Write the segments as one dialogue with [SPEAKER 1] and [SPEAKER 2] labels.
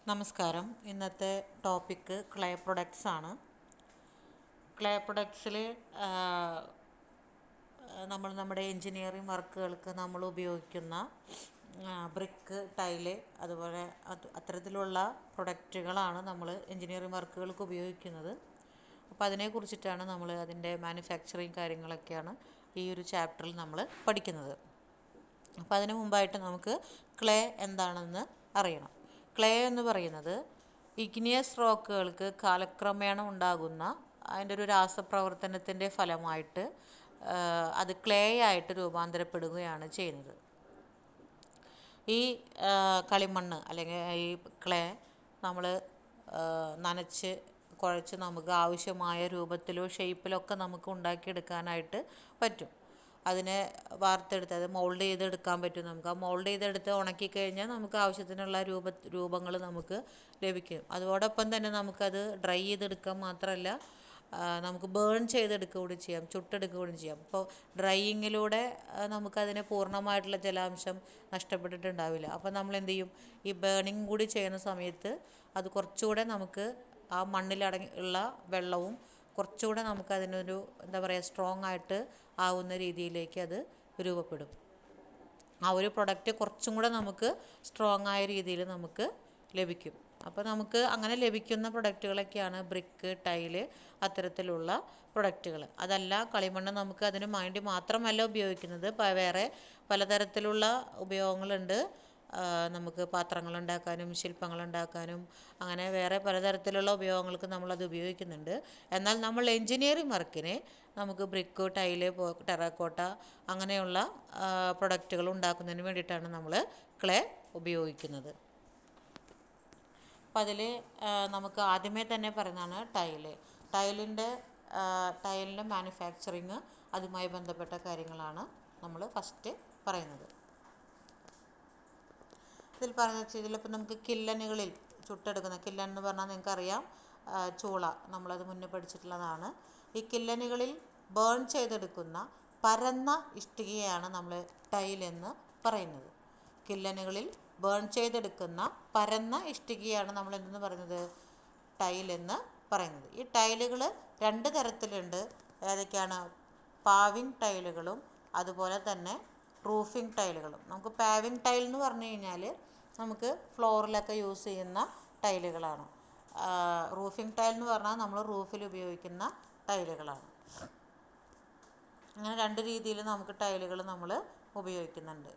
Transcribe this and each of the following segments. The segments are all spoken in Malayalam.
[SPEAKER 1] നമസ്കാരം. ഇന്നത്തെ ടോപ്പിക്ക് ക്ലേ പ്രൊഡക്ട്സ് ആണ്. ക്ലേ പ്രൊഡക്ട്സിൽ നമ്മൾ നമ്മുടെ എൻജിനീയറിംഗ് വർക്കുകൾക്ക് നമ്മൾ ഉപയോഗിക്കുന്ന ബ്രിക്ക്, ടൈല്, അതുപോലെ അത്തരത്തിലുള്ള പ്രൊഡക്റ്റുകളാണ് നമ്മൾ എൻജിനീയറിംഗ് വർക്കുകൾക്ക് ഉപയോഗിക്കുന്നത്. അപ്പോൾ അതിനെക്കുറിച്ചിട്ടാണ് നമ്മൾ അതിൻ്റെ മാനുഫാക്ചറിങ് കാര്യങ്ങളൊക്കെയാണ് ഈ ഒരു ചാപ്റ്ററിൽ നമ്മൾ പഠിക്കുന്നത്. അപ്പോൾ അതിന് മുമ്പായിട്ട് നമുക്ക് ക്ലേ എന്താണെന്ന് അറിയണം. ക്ലേ എന്ന് പറയുന്നത് ഇഗ്നിയസ് റോക്കുകൾക്ക് കാലക്രമേണ ഉണ്ടാകുന്ന അതിൻ്റെ ഒരു രാസപ്രവർത്തനത്തിൻ്റെ ഫലമായിട്ട് അത് ക്ലേ ആയിട്ട് രൂപാന്തരപ്പെടുകയാണ് ചെയ്യുന്നത്. ഈ കളിമണ്ണ് അല്ലെങ്കിൽ ഈ ക്ലേ നമ്മൾ നനച്ച് കുഴച്ച് നമുക്ക് ആവശ്യമായ രൂപത്തിലോ ഷേപ്പിലോ ഒക്കെ നമുക്ക് ഉണ്ടാക്കിയെടുക്കാനായിട്ട് പറ്റും. അതിനെ വാർത്തെടുത്ത് അത് മോൾഡ് ചെയ്തെടുക്കാൻ പറ്റും. നമുക്ക് ആ മോൾഡ് ചെയ്തെടുത്ത് ഉണക്കിക്കഴിഞ്ഞാൽ നമുക്ക് ആവശ്യത്തിനുള്ള രൂപങ്ങൾ നമുക്ക് ലഭിക്കും. അതോടൊപ്പം തന്നെ നമുക്കത് ഡ്രൈ ചെയ്തെടുക്കാൻ മാത്രമല്ല, നമുക്ക് ബേൺ ചെയ്തെടുക്കുക കൂടി ചെയ്യാം, ചുട്ടെടുക്കുക കൂടി ചെയ്യാം. അപ്പോൾ ഡ്രൈയിങ്ങിലൂടെ നമുക്കതിനെ പൂർണ്ണമായിട്ടുള്ള ജലാംശം നഷ്ടപ്പെട്ടിട്ടുണ്ടാവില്ല. അപ്പോൾ നമ്മൾ എന്ത് ചെയ്യും, ഈ ബേണിങ് കൂടി ചെയ്യുന്ന സമയത്ത് അത് കുറച്ചുകൂടെ നമുക്ക് ആ മണ്ണിലടങ്ങി ഉള്ള വെള്ളവും കുറച്ചുകൂടെ നമുക്കതിനൊരു എന്താ പറയുക സ്ട്രോങ് ആയിട്ട് ആവുന്ന രീതിയിലേക്ക് അത് രൂപപ്പെടും. ആ ഒരു പ്രൊഡക്റ്റ് കുറച്ചും കൂടെ നമുക്ക് സ്ട്രോങ് ആയ രീതിയിൽ നമുക്ക് ലഭിക്കും. അപ്പോൾ നമുക്ക് അങ്ങനെ ലഭിക്കുന്ന പ്രൊഡക്റ്റുകളൊക്കെയാണ് ബ്രിക്ക്, ടൈല്, അത്തരത്തിലുള്ള പ്രൊഡക്റ്റുകൾ. അതല്ല, കളിമണ്ണ് നമുക്ക് അതിന് വേണ്ടി മാത്രമല്ല ഉപയോഗിക്കുന്നത്, വേറെ പലതരത്തിലുള്ള ഉപയോഗങ്ങളുണ്ട്. നമുക്ക് പാത്രങ്ങൾ ഉണ്ടാക്കാനും ശില്പങ്ങൾ ഉണ്ടാക്കാനും അങ്ങനെ വേറെ പലതരത്തിലുള്ള ഉപയോഗങ്ങൾക്ക് നമ്മളത് ഉപയോഗിക്കുന്നുണ്ട്. എന്നാൽ നമ്മൾ എൻജിനീയറിംഗ് വർക്കിന് നമുക്ക് ബ്രിക്ക്, ടൈല്, ടെറാക്കോട്ട അങ്ങനെയുള്ള പ്രൊഡക്റ്റുകൾ ഉണ്ടാക്കുന്നതിന് വേണ്ടിയിട്ടാണ് നമ്മൾ ക്ലേ ഉപയോഗിക്കുന്നത്. അപ്പം അതിൽ നമുക്ക് ആദ്യമേ തന്നെ പറയുന്നതാണ് ടൈല്. ടൈലിൻ്റെ മാനുഫാക്ചറിങ്, അതുമായി ബന്ധപ്പെട്ട കാര്യങ്ങളാണ് നമ്മൾ ഫസ്റ്റ് പറയുന്നത്. ഇതിൽ പറയുന്നത് ഇതിലിപ്പോൾ നമുക്ക് കില്ലനുകളിൽ ചുട്ടെടുക്കുന്ന, കില്ലൻ എന്ന് പറഞ്ഞാൽ നിങ്ങൾക്കറിയാം, ചൂള, നമ്മളത് മുന്നേ പഠിച്ചിട്ടുള്ളതാണ്. ഈ കില്ലനുകളിൽ ബേൺ ചെയ്തെടുക്കുന്ന പരന്ന ഇഷ്ടികയാണ് നമ്മൾ ടൈലെന്ന് പറയുന്നത്. കില്ലനുകളിൽ ബേൺ ചെയ്തെടുക്കുന്ന പരന്ന ഇഷ്ടികയാണ് നമ്മൾ എന്തെന്ന് പറയുന്നത്, ടൈലെന്ന് പറയുന്നത്. ഈ ടൈലുകൾ രണ്ട് തരത്തിലുണ്ട്. ഏതൊക്കെയാണ്? പാവിങ് ടൈലുകളും അതുപോലെ തന്നെ റൂഫിംഗ് ടൈലുകളും. നമുക്ക് പാവിങ് ടൈൽ എന്ന് പറഞ്ഞു കഴിഞ്ഞാൽ നമുക്ക് ഫ്ലോറിലൊക്കെ യൂസ് ചെയ്യുന്ന ടൈലുകളാണ്. റൂഫിംഗ് ടൈൽ എന്ന് പറഞ്ഞാൽ നമ്മൾ റൂഫിൽ ഉപയോഗിക്കുന്ന ടൈലുകളാണ്. അങ്ങനെ രണ്ട് രീതിയിൽ നമുക്ക് ടൈലുകൾ നമ്മൾ ഉപയോഗിക്കുന്നുണ്ട്.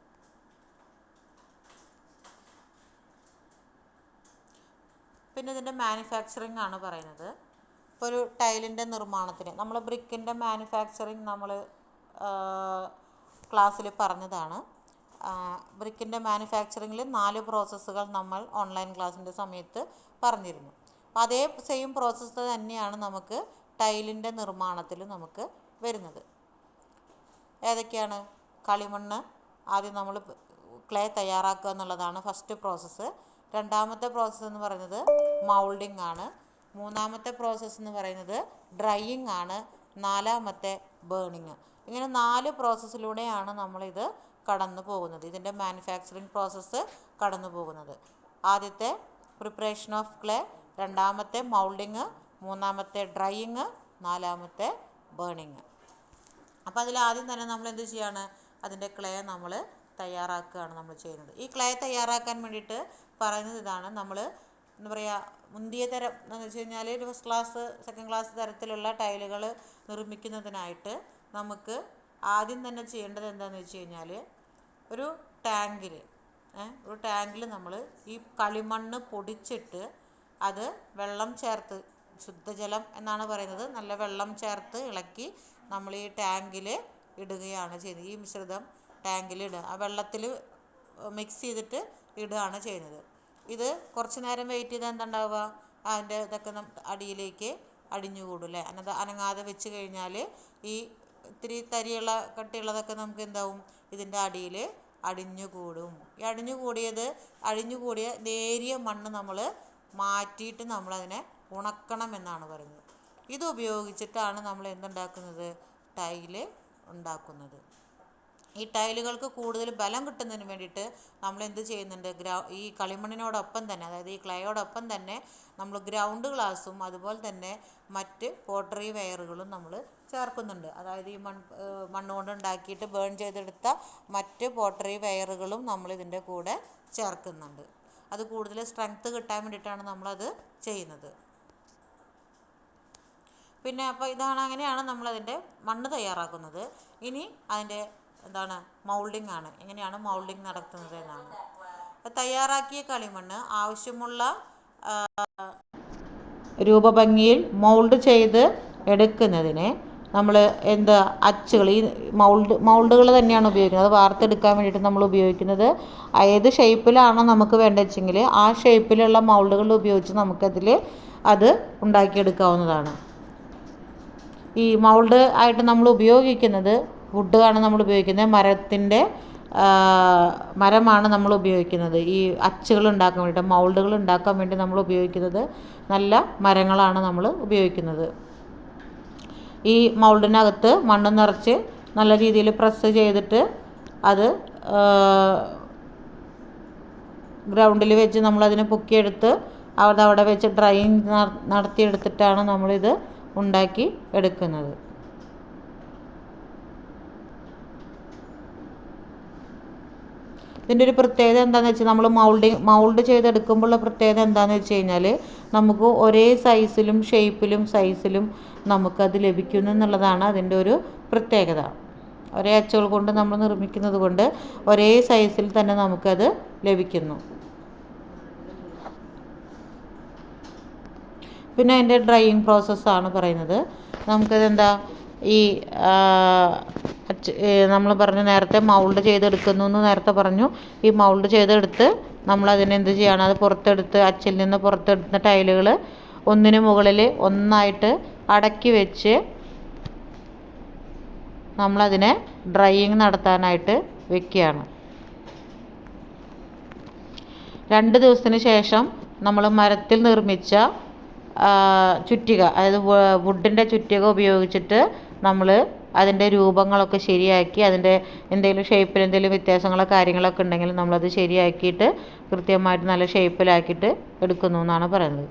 [SPEAKER 1] പിന്നെ ഇതിൻ്റെ മാനുഫാക്ചറിങ് ആണ് പറയുന്നത്. ഇപ്പോൾ ഒരു ടൈലിൻ്റെ നിർമ്മാണത്തിന് നമ്മൾ ബ്രിക്കിൻ്റെ മാനുഫാക്ചറിങ് നമ്മൾ ക്ലാസ്സിൽ പറഞ്ഞതാണ്. ബ്രിക്കിൻ്റെ മാനുഫാക്ചറിങ്ങിൽ 4 പ്രോസസ്സുകൾ നമ്മൾ ഓൺലൈൻ ക്ലാസ്സിൻ്റെ സമയത്ത് പറഞ്ഞിരുന്നു. അപ്പോൾ അതേ സെയിം പ്രോസസ്സ് തന്നെയാണ് നമുക്ക് ടൈലിൻ്റെ നിർമ്മാണത്തിൽ നമുക്ക് വരുന്നത്. ഏതൊക്കെയാണ്? കളിമണ്ണ് ആദ്യം നമ്മൾ ക്ലേ തയ്യാറാക്കുക എന്നുള്ളതാണ് ഫസ്റ്റ് പ്രോസസ്സ്. രണ്ടാമത്തെ പ്രോസസ്സ് എന്ന് പറയുന്നത് മൗൾഡിങ് ആണ്. മൂന്നാമത്തെ പ്രോസസ്സ് എന്ന് പറയുന്നത് ഡ്രൈയിങ് ആണ്. നാലാമത്തെ ബേണിങ്. ഇങ്ങനെ 4 പ്രോസസ്സിലൂടെയാണ് നമ്മളിത് കടന്നു പോകുന്നത്, ഇതിൻ്റെ മാനുഫാക്ചറിങ് പ്രോസസ്സ് കടന്നു പോകുന്നത്. ആദ്യത്തെ പ്രിപ്പറേഷൻ ഓഫ് ക്ലേ, രണ്ടാമത്തെ മൗൾഡിങ്, മൂന്നാമത്തെ ഡ്രൈയിങ്, നാലാമത്തെ ബേണിങ്. അപ്പോൾ അതിൽ ആദ്യം തന്നെ നമ്മൾ എന്ത് ചെയ്യാണ്, അതിൻ്റെ ക്ലേ നമ്മൾ തയ്യാറാക്കുകയാണ് നമ്മൾ ചെയ്യുന്നത്. ഈ ക്ലേ തയ്യാറാക്കാൻ വേണ്ടിയിട്ട് പറയുന്നത് ഇതാണ്. നമ്മൾ എന്താ പറയുക, മുന്തിയ തരം എന്ന് വെച്ച് കഴിഞ്ഞാൽ ഒരു ഫസ്റ്റ് ക്ലാസ്, സെക്കൻഡ് ക്ലാസ് തരത്തിലുള്ള ടൈലുകൾ നിർമ്മിക്കുന്നതിനായിട്ട് നമുക്ക് ആദ്യം തന്നെ ചെയ്യേണ്ടത് എന്താണെന്ന് വെച്ച് കഴിഞ്ഞാൽ, ഒരു ടാങ്കിൽ നമ്മൾ ഈ കളിമണ്ണ് പൊടിച്ചിട്ട് അത് വെള്ളം ചേർത്ത്, ശുദ്ധജലം എന്നാണ് പറയുന്നത്, നല്ല വെള്ളം ചേർത്ത് ഇളക്കി നമ്മൾ ഈ ടാങ്കിൽ ഇടുകയാണ് ചെയ്യുന്നത്. ഈ മിശ്രിതം ടാങ്കിൽ ഇടുക, ആ വെള്ളത്തിൽ മിക്സ് ചെയ്തിട്ട് ഇടുകയാണ് ചെയ്യുന്നത്. ഇത് കുറച്ച് നേരം വെയിറ്റ് ചെയ്താൽ എന്തുണ്ടാവുക, അതിൻ്റെ ഇതൊക്കെ അടിയിലേക്ക് അടിഞ്ഞുകൂടും അല്ലേ. അനങ്ങാതെ വെച്ച് കഴിഞ്ഞാൽ ഈ ഇത്തിരി തരിയുള്ള കട്ടിയുള്ളതൊക്കെ നമുക്ക് എന്താവും, ഇതിൻ്റെ അടിയിൽ അടിഞ്ഞുകൂടും. ഈ അടിഞ്ഞുകൂടിയ നേരിയ മണ്ണ് നമ്മൾ മാറ്റിയിട്ട് നമ്മളതിനെ ഉണക്കണം എന്നാണ് പറയുന്നത്. ഇത് ഉപയോഗിച്ചിട്ടാണ് നമ്മൾ എന്തുണ്ടാക്കുന്നത്, ടൈല് ഉണ്ടാക്കുന്നത്. ഈ ടൈലുകൾക്ക് കൂടുതൽ ബലം കിട്ടുന്നതിന് വേണ്ടിയിട്ട് നമ്മൾ എന്ത് ചെയ്യുന്നുണ്ട്, ഈ കളിമണ്ണിനോടൊപ്പം തന്നെ, അതായത് ഈ ക്ലേയോടൊപ്പം തന്നെ നമ്മൾ ഗ്രൗണ്ട് ഗ്ലാസും അതുപോലെ തന്നെ മറ്റ് പോട്ടറി വെയറുകളും നമ്മൾ ചേർക്കുന്നുണ്ട്. അതായത് ഈ മണ്ണുകൊണ്ട് ഉണ്ടാക്കിയിട്ട് ബേൺ ചെയ്തെടുത്ത മറ്റ് പോട്ടറി വെയറുകളും നമ്മൾ ഇതിൻ്റെ കൂടെ ചേർക്കുന്നുണ്ട്. അത് കൂടുതൽ സ്ട്രെങ്ത് കിട്ടാൻ വേണ്ടിയിട്ടാണ് നമ്മളത് ചെയ്യുന്നത്. പിന്നെ അപ്പോൾ അങ്ങനെയാണ് നമ്മളതിൻ്റെ മണ്ണ് തയ്യാറാക്കുന്നത്. ഇനി അതിൻ്റെ മൗൾഡിംഗ് ആണ്. എങ്ങനെയാണ് മൗൾഡിംഗ് നടത്തുന്നത് എന്നാണ്. തയ്യാറാക്കിയ കളിമണ്ണ് ആവശ്യമുള്ള രൂപഭംഗിയിൽ മൗൾഡ് ചെയ്ത് എടുക്കുന്നതിന് നമ്മൾ അച്ചുകൾ, ഈ മൗൾഡുകൾ തന്നെയാണ് ഉപയോഗിക്കുന്നത്. അത് വാർത്തെടുക്കാൻ വേണ്ടിയിട്ട് നമ്മൾ ഉപയോഗിക്കുന്നത് ഏത് ഷേപ്പിലാണോ നമുക്ക് വേണ്ടത് വെച്ചെങ്കിൽ ആ ഷേപ്പിലുള്ള മൗൾഡുകൾ ഉപയോഗിച്ച് നമുക്കതിൽ അത് ഉണ്ടാക്കിയെടുക്കാവുന്നതാണ്. ഈ മൗൾഡ് ആയിട്ട് നമ്മൾ ഉപയോഗിക്കുന്നത് വുഡ് ആണ് നമ്മൾ ഉപയോഗിക്കുന്നത്. മരമാണ് നമ്മൾ ഉപയോഗിക്കുന്നത്. ഈ അച്ചുകൾ ഉണ്ടാക്കാൻ വേണ്ടിയിട്ട്, മൗൾഡുകൾ ഉണ്ടാക്കാൻ വേണ്ടി നമ്മൾ ഉപയോഗിക്കുന്നത് നല്ല മരങ്ങളാണ് നമ്മൾ ഉപയോഗിക്കുന്നത്. ഈ മൗൾഡിനകത്ത് മണ്ണ് നിറച്ച് നല്ല രീതിയിൽ പ്രസ് ചെയ്തിട്ട് അത് ഗ്രൗണ്ടിൽ വെച്ച് നമ്മളതിനെ പൊക്കിയെടുത്ത് അവിടെ വെച്ച് ഡ്രൈയിങ് നടത്തിയെടുത്തിട്ടാണ് നമ്മളിത് ഉണ്ടാക്കി എടുക്കുന്നത്. ഇതിൻ്റെ ഒരു പ്രത്യേകത എന്താണെന്ന് വെച്ചാൽ, നമ്മൾ മൗൾഡ് ചെയ്തെടുക്കുമ്പോഴുള്ള പ്രത്യേകത എന്താണെന്ന് വെച്ച് കഴിഞ്ഞാൽ, നമുക്ക് ഒരേ സൈസിലും ഷേപ്പിലും സൈസിലും നമുക്കത് ലഭിക്കുന്നു എന്നുള്ളതാണ് അതിൻ്റെ ഒരു പ്രത്യേകത. ഒരേ അച്ചുകൾ കൊണ്ട് നമ്മൾ നിർമ്മിക്കുന്നത് കൊണ്ട് ഒരേ സൈസിൽ തന്നെ നമുക്കത് ലഭിക്കുന്നു. പിന്നെ അതിൻ്റെ ഡ്രൈയിങ് പ്രോസസ്സാണ് പറയുന്നത്. നമുക്കത് ഈ നമ്മൾ പറഞ്ഞു നേരത്തെ മൗൾഡ് ചെയ്തെടുക്കുന്നു എന്ന് നേരത്തെ പറഞ്ഞു. ഈ മൗൾഡ് ചെയ്തെടുത്ത് നമ്മളതിനെന്ത് ചെയ്യണം, അത് പുറത്തെടുത്ത് അച്ചിൽ നിന്ന് പുറത്തെടുത്ത ടൈലുകൾ ഒന്നിന് മുകളിൽ ഒന്നായിട്ട് അടക്കി വെച്ച് നമ്മളതിനെ ഡ്രൈയിങ് നടത്താനായിട്ട് വെക്കുകയാണ്. 2 ദിവസത്തിന് ശേഷം നമ്മൾ മരത്തിൽ നിർമ്മിച്ച ചുറ്റിക, അതായത് വുഡിൻ്റെ ചുറ്റിക ഉപയോഗിച്ചിട്ട് നമ്മൾ അതിൻ്റെ രൂപങ്ങളൊക്കെ ശരിയാക്കി, അതിൻ്റെ എന്തെങ്കിലും ഷേപ്പിൽ എന്തെങ്കിലും വ്യത്യാസങ്ങളോ കാര്യങ്ങളൊക്കെ ഉണ്ടെങ്കിൽ നമ്മളത് ശരിയാക്കിയിട്ട് കൃത്യമായിട്ട് നല്ല ഷേപ്പിലാക്കിയിട്ട് എടുക്കുന്നു എന്നാണ് പറയുന്നത്.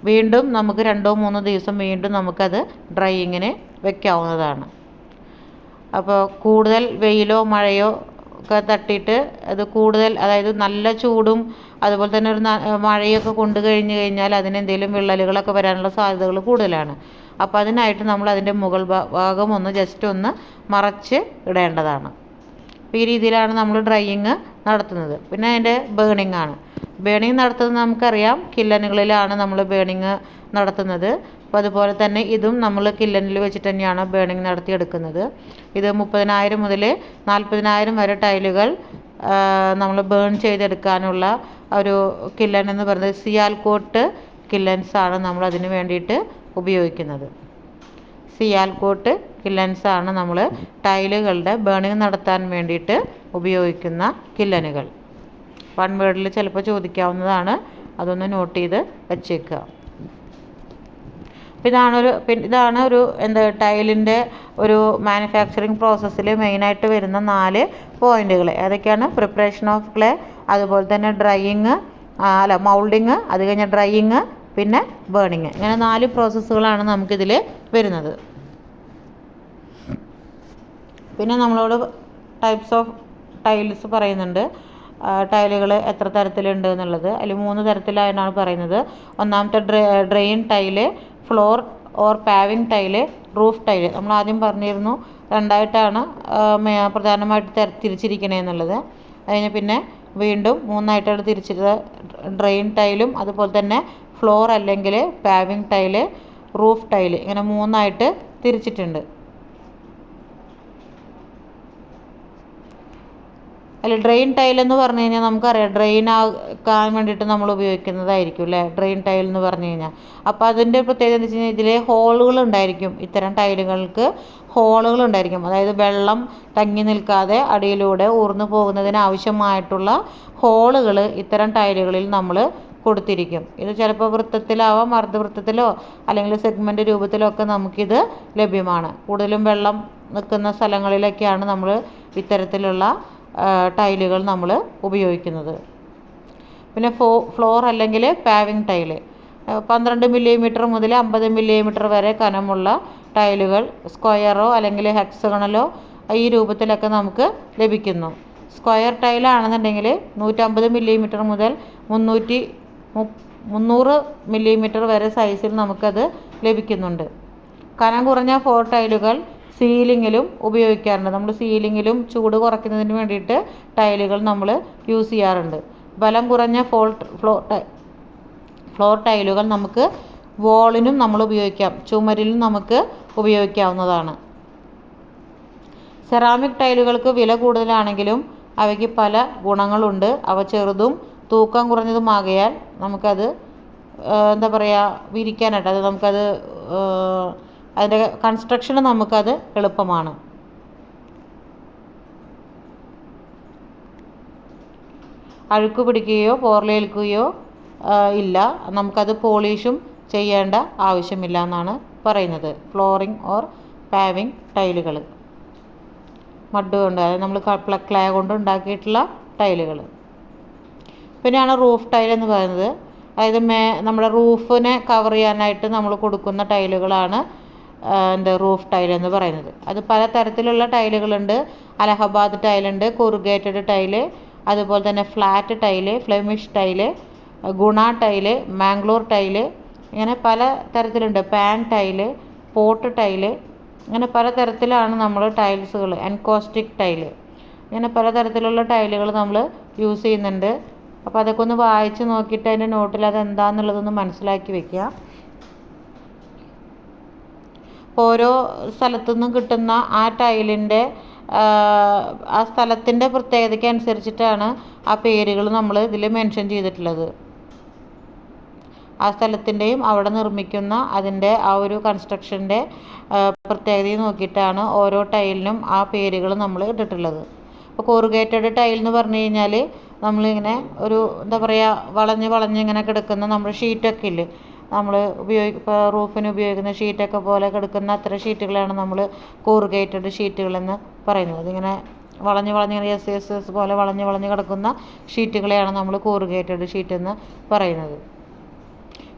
[SPEAKER 1] വീണ്ടും നമുക്ക് 2-3 ദിവസം വീണ്ടും നമുക്കത് ഡ്രൈയിങ്ങിന് വെക്കാവുന്നതാണ്. അപ്പോൾ കൂടുതൽ വെയിലോ മഴയോ ഒക്കെ തട്ടിയിട്ട് അത് കൂടുതൽ, അതായത് നല്ല ചൂടും അതുപോലെ തന്നെ ഒരു മഴയൊക്കെ കൊണ്ടു കഴിഞ്ഞാൽ അതിനെന്തെങ്കിലും വിള്ളലുകളൊക്കെ വരാനുള്ള സാധ്യതകൾ കൂടുതലാണ്. അപ്പോൾ അതിനായിട്ട് നമ്മൾ അതിൻ്റെ മുകൾ ഭാഗം ജസ്റ്റ് ഒന്ന് മറച്ച് ഇടേണ്ടതാണ്. അപ്പോൾ ഈ രീതിയിലാണ് നമ്മൾ ഡ്രൈയിങ് നടത്തുന്നത്. പിന്നെ അതിൻ്റെ ബേണിംഗ് ആണ്. ബേണിംഗ് നടത്തുന്നത് നമുക്കറിയാം, കില്ലനുകളിലാണ് നമ്മൾ ബേണിംഗ് നടത്തുന്നത്. അപ്പോൾ അതുപോലെ തന്നെ ഇതും നമ്മൾ കില്ലനിൽ വെച്ചിട്ട് തന്നെയാണ് ബേണിംഗ് നടത്തിയെടുക്കുന്നത്. ഇത് 30,000 മുതൽ 40,000 വരെ ടൈലുകൾ നമ്മൾ ബേൺ ചെയ്തെടുക്കാനുള്ള ഒരു കില്ലൻ എന്ന് പറയുന്നത് സിയാൽകോട്ട് കില്ലൻസാണ് നമ്മൾ അതിന് വേണ്ടിയിട്ട് ഉപയോഗിക്കുന്നത്. സിയാൽകോട്ട് കില്ലൻസാണ് നമ്മൾ ടൈലുകളുടെ ബേണിംഗ് നടത്താൻ വേണ്ടിയിട്ട് ഉപയോഗിക്കുന്ന കില്ലനുകൾ. 1 വേർഡിൽ ചിലപ്പോൾ ചോദിക്കാവുന്നതാണ്, അതൊന്ന് നോട്ട് ചെയ്ത് വച്ചേക്കുക. ഇതാണ് ഒരു ടൈലിൻ്റെ ഒരു മാനുഫാക്ചറിങ് പ്രോസസ്സിൽ മെയിനായിട്ട് വരുന്ന 4 പോയിന്റുകൾ. ഏതൊക്കെയാണ്? പ്രിപ്പറേഷൻ ഓഫ് ക്ലേ, അതുപോലെ തന്നെ മൗൾഡിങ്, അത് കഴിഞ്ഞ് ഡ്രൈയിങ്, പിന്നെ ബേണിങ്. ഇങ്ങനെ 4 പ്രോസസ്സുകളാണ് നമുക്കിതിൽ വരുന്നത്. പിന്നെ നമ്മളോട് ടൈപ്സ് ഓഫ് ടൈൽസ് പറയുന്നുണ്ട്. ടൈലുകൾ എത്ര തരത്തിലുണ്ട് എന്നുള്ളത്. അതിൽ 3 തരത്തിലായിട്ടാണ് പറയുന്നത്. ഒന്നാമത്തെ drain tile, floor or paving tile, roof tile. നമ്മൾ ആദ്യം പറഞ്ഞിരുന്നു 2ആയിട്ടാണ് പ്രധാനമായിട്ട് തിരിച്ചിരിക്കണേ എന്നുള്ളത്. അതിന് പിന്നെ വീണ്ടും 3ആയിട്ടാണ് തിരിച്ചിട്ട് ഡ്രെയിൻ ടൈലും അതുപോലെ തന്നെ ഫ്ലോർ അല്ലെങ്കിൽ പാവിങ് ടൈല്, റൂഫ് ടൈല്, ഇങ്ങനെ 3ആയിട്ട് തിരിച്ചിട്ടുണ്ട്. അല്ല, ഡ്രെയിൻ ടൈൽ എന്ന് പറഞ്ഞു കഴിഞ്ഞാൽ നമുക്കറിയാം, ഡ്രെയിൻ ആക്കാൻ വേണ്ടിയിട്ട് നമ്മൾ ഉപയോഗിക്കുന്നതായിരിക്കും അല്ലേ ഡ്രെയിൻ ടൈൽ എന്ന് പറഞ്ഞു കഴിഞ്ഞാൽ. അപ്പോൾ അതിൻ്റെ പ്രത്യേകത എന്ന് വെച്ച് കഴിഞ്ഞാൽ ഇതിൽ ഹോളുകൾ ഉണ്ടായിരിക്കും. ഇത്തരം ടൈലുകൾക്ക് ഹോളുകൾ ഉണ്ടായിരിക്കും. അതായത് വെള്ളം തങ്ങി നിൽക്കാതെ അടിയിലൂടെ ഊർന്നു പോകുന്നതിന് ആവശ്യമായിട്ടുള്ള ഹോളുകൾ ഇത്തരം ടൈലുകളിൽ നമ്മൾ കൊടുത്തിരിക്കും. ഇത് ചിലപ്പോൾ വൃത്തത്തിലാവാം, അർദ്ധവൃത്തത്തിലോ അല്ലെങ്കിൽ സെഗ്മെൻറ്റ് രൂപത്തിലോ ഒക്കെ നമുക്കിത് ലഭ്യമാണ്. കൂടുതലും വെള്ളം നിൽക്കുന്ന സ്ഥലങ്ങളിലൊക്കെയാണ് നമ്മൾ ഇത്തരത്തിലുള്ള ടൈലുകൾ നമ്മൾ ഉപയോഗിക്കുന്നത്. പിന്നെ ഫ്ലോർ അല്ലെങ്കിൽ പാവിംഗ് ടൈല് 12 മില്ലിമീറ്റർ മുതൽ 50 മില്ലിമീറ്റർ വരെ കനമുള്ള ടൈലുകൾ സ്ക്വയറോ അല്ലെങ്കിൽ ഹെക്സഗണലോ ഈ രൂപത്തിലൊക്കെ നമുക്ക് ലഭിക്കുന്നു. സ്ക്വയർ ടൈലാണെന്നുണ്ടെങ്കിൽ 150 മില്ലിമീറ്റർ മുതൽ 300 മില്ലിമീറ്റർ വരെ സൈസിൽ നമുക്കത് ലഭിക്കുന്നുണ്ട്. കനം കുറഞ്ഞ ഫ്ലോർ ടൈലുകൾ സീലിങ്ങിലും ഉപയോഗിക്കാറുണ്ട്. നമ്മൾ സീലിങ്ങിലും ചൂട് കുറയ്ക്കുന്നതിന് വേണ്ടിയിട്ട് ടൈലുകൾ നമ്മൾ യൂസ് ചെയ്യാറുണ്ട്. ബലം കുറഞ്ഞ ഫ്ലോർ ടൈലുകൾ നമുക്ക് വോളിനും നമ്മൾ ഉപയോഗിക്കാം, ചുമരിലും നമുക്ക് ഉപയോഗിക്കാവുന്നതാണ്. സെറാമിക് ടൈലുകൾക്ക് വില കൂടുതലാണെങ്കിലും അവയ്ക്ക് പല ഗുണങ്ങളുണ്ട്. അവ ചെറുതും തൂക്കം കുറഞ്ഞതുമാകയാൽ നമുക്കത് വിരിക്കാനായിട്ട് അത് നമുക്കത് അതിൻ്റെ കൺസ്ട്രക്ഷന് നമുക്കത് എളുപ്പമാണ്. അഴുക്ക് പിടിക്കുകയോ പോറലേൽക്കുകയോ ഇല്ല. നമുക്കത് പോളിഷും ചെയ്യേണ്ട ആവശ്യമില്ല എന്നാണ് പറയുന്നത്. ഫ്ലോറിംഗ് ഓർ പാവിംഗ് ടൈലുകൾ മഡ് കൊണ്ട്, അതായത് നമ്മൾ ക്ലേ കൊണ്ട് ഉണ്ടാക്കിയിട്ടുള്ള ടൈലുകൾ. പിന്നെയാണ് റൂഫ് ടൈൽ എന്ന് പറയുന്നത്. അതായത് നമ്മുടെ റൂഫിനെ കവർ ചെയ്യാനായിട്ട് നമ്മൾ കൊടുക്കുന്ന ടൈലുകളാണ് റൂഫ് ടൈൽ എന്ന് പറയുന്നത്. അത് പല തരത്തിലുള്ള ടൈലുകളുണ്ട്. അലഹബാദ് ടൈലുണ്ട്, കൊറുഗേറ്റഡ് ടൈല്, അതുപോലെ തന്നെ ഫ്ലാറ്റ് ടൈല്, ഫ്ലെമിഷ് ടൈല്, ഗുണ ടൈല്, മാംഗ്ലൂർ ടൈല്, ഇങ്ങനെ പല തരത്തിലുണ്ട്. പാൻ ടൈല്, പോട്ട് ടൈല്, ഇങ്ങനെ പല തരത്തിലാണ് നമ്മൾ ടൈൽസുകൾ. എൻകോസ്റ്റിക് ടൈല്, ഇങ്ങനെ പല തരത്തിലുള്ള ടൈലുകൾ നമ്മൾ യൂസ് ചെയ്യുന്നുണ്ട്. അപ്പോൾ അതൊക്കെ ഒന്ന് വായിച്ച് നോക്കിയിട്ട് അതിൻ്റെ നോട്ടിൽ അതെന്താണെന്നുള്ളതൊന്ന് മനസ്സിലാക്കി വെക്കുക. ഓരോ സ്ഥലത്തു നിന്നും കിട്ടുന്ന ആ ടൈലിൻ്റെ ആ സ്ഥലത്തിൻ്റെ പ്രത്യേകതയ്ക്ക് അനുസരിച്ചിട്ടാണ് ആ പേരുകൾ നമ്മൾ ഇതിൽ മെൻഷൻ ചെയ്തിട്ടുള്ളത്. ആ സ്ഥലത്തിൻ്റെയും അവിടെ നിർമ്മിക്കുന്ന അതിൻ്റെ ആ ഒരു കൺസ്ട്രക്ഷൻ്റെ പ്രത്യേകതയും നോക്കിയിട്ടാണ് ഓരോ ടൈലിനും ആ പേരുകൾ നമ്മൾ ഇട്ടിട്ടുള്ളത്. ഇപ്പോൾ കോറുഗേറ്റഡ് ടൈൽ എന്ന് പറഞ്ഞു കഴിഞ്ഞാൽ നമ്മളിങ്ങനെ ഒരു വളഞ്ഞ് ഇങ്ങനെ കിടക്കുന്ന നമ്മുടെ ഷീറ്റൊക്കെ ഇല്ലേ, നമ്മൾ ഇപ്പോൾ റൂഫിന് ഉപയോഗിക്കുന്ന ഷീറ്റൊക്കെ പോലെ കിടക്കുന്ന അത്തരം ഷീറ്റുകളാണ് നമ്മൾ കോറുഗേറ്റഡ് ഷീറ്റുകളെന്ന് പറയുന്നത്. അതിങ്ങനെ വളഞ്ഞ് എസ് പോലെ വളഞ്ഞ് കിടക്കുന്ന ഷീറ്റുകളെയാണ് നമ്മൾ കോറുഗേറ്റഡ് ഷീറ്റ് എന്ന് പറയുന്നത്.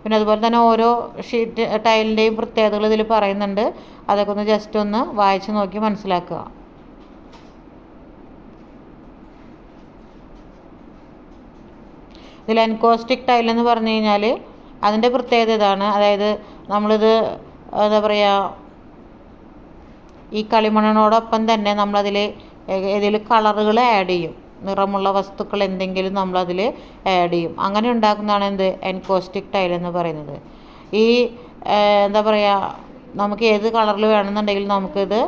[SPEAKER 1] പിന്നെ അതുപോലെ തന്നെ ഓരോ ഷീറ്റ് ടൈലിൻ്റെയും പ്രത്യേകതകൾ ഇതിൽ പറയുന്നുണ്ട്. അതൊക്കെ ഒന്ന് ജസ്റ്റ് ഒന്ന് വായിച്ച് നോക്കി മനസ്സിലാക്കുക. ഇതിൽ എൻകോസ്റ്റിക് ടൈൽ എന്ന് പറഞ്ഞു കഴിഞ്ഞാൽ അതിൻ്റെ പ്രത്യേകത ഇതാണ്. അതായത് നമ്മളിത് ഈ കളിമണ്ണിനോടൊപ്പം തന്നെ നമ്മളതിൽ ഏതെങ്കിലും കളറുകൾ ആഡ് ചെയ്യും, നിറമുള്ള വസ്തുക്കൾ എന്തെങ്കിലും നമ്മളതിൽ ആഡ് ചെയ്യും. അങ്ങനെ ഉണ്ടാക്കുന്നതാണ് എൻകോസ്റ്റിക് ടൈൽ എന്ന് പറയുന്നത്. ഈ നമുക്ക് ഏത് കളറിൽ വേണമെന്നുണ്ടെങ്കിൽ നമുക്കിത്